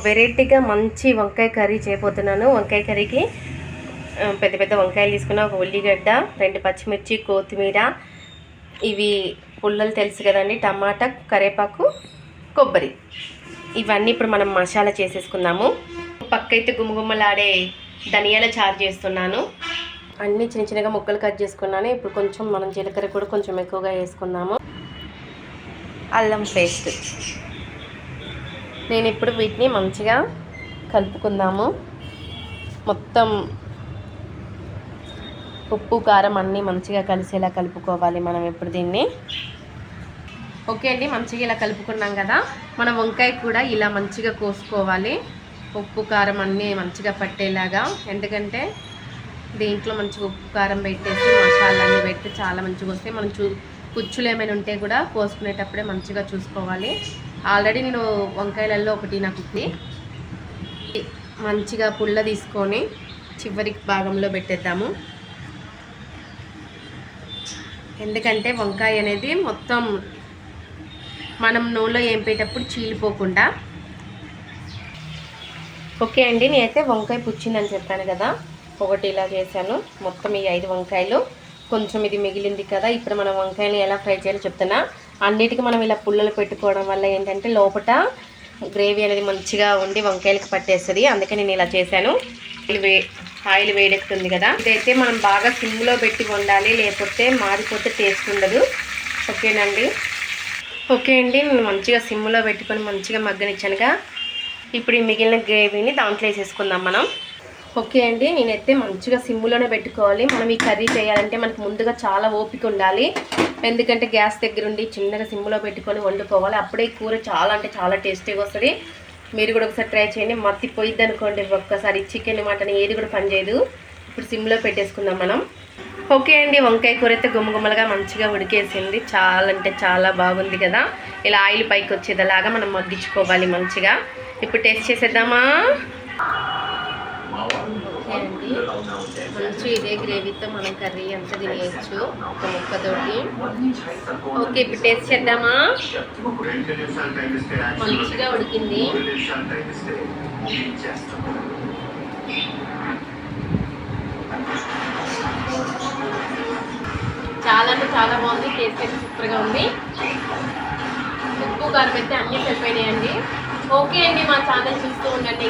వెరైటీగా మంచి వంకాయ కర్రీ చేయబోతున్నాను. వంకాయ కర్రీకి పెద్ద పెద్ద వంకాయలు తీసుకున్న, ఒక ఉల్లిగడ్డ, 2 పచ్చిమిర్చి, కొత్తిమీర, ఇవి పుల్లలు తెలుసు కదండి, టమాటా, కరివేపాకు, కొబ్బరి, ఇవన్నీ ఇప్పుడు మనం మసాలా చేసేసుకుందాము. పక్కైతే గుమగుమలాడే ధనియాల చారు చేస్తున్నాను. అన్నీ చిన్న చిన్నగా ముక్కలు కట్ చేసుకున్నాను. ఇప్పుడు కొంచెం మనం జీలకర్ర కూడా కొంచెం ఎక్కువగా వేసుకుందాము. అల్లం పేస్ట్. నేను ఇప్పుడు వీటిని మంచిగా కలుపుకుందాము. మొత్తం ఉప్పు కారం అన్నీ మంచిగా కలిసేలా కలుపుకోవాలి మనం ఇప్పుడు దీన్ని. ఓకే అండి, మంచిగా ఇలా కలుపుకున్నాం కదా. మనం వంకాయ కూడా ఇలా మంచిగా కోసుకోవాలి, ఉప్పు కారం అన్నీ మంచిగా పట్టేలాగా. ఎందుకంటే దీంట్లో మంచిగా ఉప్పు కారం పెట్టేసి మసాలాన్ని పెట్టి చాలా మంచిగా వస్తాయి. మనం పుచ్చులు ఏమైనా ఉంటే కూడా కోసుకునేటప్పుడే మంచిగా చూసుకోవాలి. ఆల్రెడీ నేను వంకాయలలో ఒకటి నాకు మంచిగా పుల్ల తీసుకొని చివరి భాగంలో పెట్టేద్దాము. ఎందుకంటే వంకాయ అనేది మొత్తం మనం నూనెలో ఏంపేటప్పుడు చీలిపోకుండా. ఓకే అండి, నేనైతే వంకాయ పుచ్చిందని చెప్పాను కదా, ఒకటి ఇలా చేశాను. మొత్తం ఈ 5 వంకాయలు, కొంచెం ఇది మిగిలింది కదా. ఇప్పుడు మనం వంకాయని ఎలా ఫ్రై చేయాలో చెప్తున్నా. అన్నిటికీ మనం ఇలా పుల్లలు పెట్టుకోవడం వల్ల ఏంటంటే లోపల గ్రేవీ అనేది మంచిగా ఉండి వంకాయలకి పట్టేస్తుంది. అందుకే నేను ఇలా చేశాను. ఆయిల్ వేడెక్కుతుంది కదా, ఇదైతే మనం బాగా సిమ్లో పెట్టి వండాలి, లేకపోతే మాడిపోతే టేస్ట్ ఉండదు. ఓకేనండి. ఓకే అండి, నేను మంచిగా సిమ్లో పెట్టుకొని మంచిగా మగ్గనిచ్చానుగా. ఇప్పుడు ఈ మిగిలిన గ్రేవీని దాంట్లో వేసేసుకుందాం మనం. ఓకే అండి, నేనైతే మంచిగా సిమ్లోనే పెట్టుకోవాలి. మనం ఈ కర్రీ చేయాలంటే మనకు ముందుగా చాలా ఓపిక ఉండాలి. ఎందుకంటే గ్యాస్ దగ్గర ఉండి చిన్నగా సిమ్లో పెట్టుకొని వండుకోవాలి. అప్పుడే కూర చాలా అంటే చాలా టేస్టీగా వస్తుంది. మీరు కూడా ఒకసారి ట్రై చేయండి. మత్తిపోయిద్ది అనుకోండి ఒక్కసారి, చికెన్ మటన్ ఏది కూడా పనిచేయదు. ఇప్పుడు సిమ్లో పెట్టేసుకుందాం మనం. ఓకే అండి, వంకాయ కూర అయితే గుమ్మగుమ్మలుగా మంచిగా ఉడికేసింది. చాలా అంటే చాలా బాగుంది కదా. ఇలా ఆయిల్ పైకి వచ్చేదిలాగా మనం మగ్గించుకోవాలి మంచిగా. ఇప్పుడు టేస్ట్ చేసేద్దామా. ఓకే అండి, మంచి ఇదే గ్రేవీతో మనం కర్రీ అంతా తినేయచ్చు ఒక ముక్కతోటి. ఓకే, ఇప్పుడు టేస్ట్ చేద్దామా. మంచిగా ఉడికింది. చాలా అంటే చాలా బాగుంది. టేస్ట్ అయితే సూపర్గా ఉంది. ఉప్పు కారం అయితే అన్నీ సరిపోయినాయండి. ఓకే అండి, మా ఛానల్ చూస్తూ ఉండండి.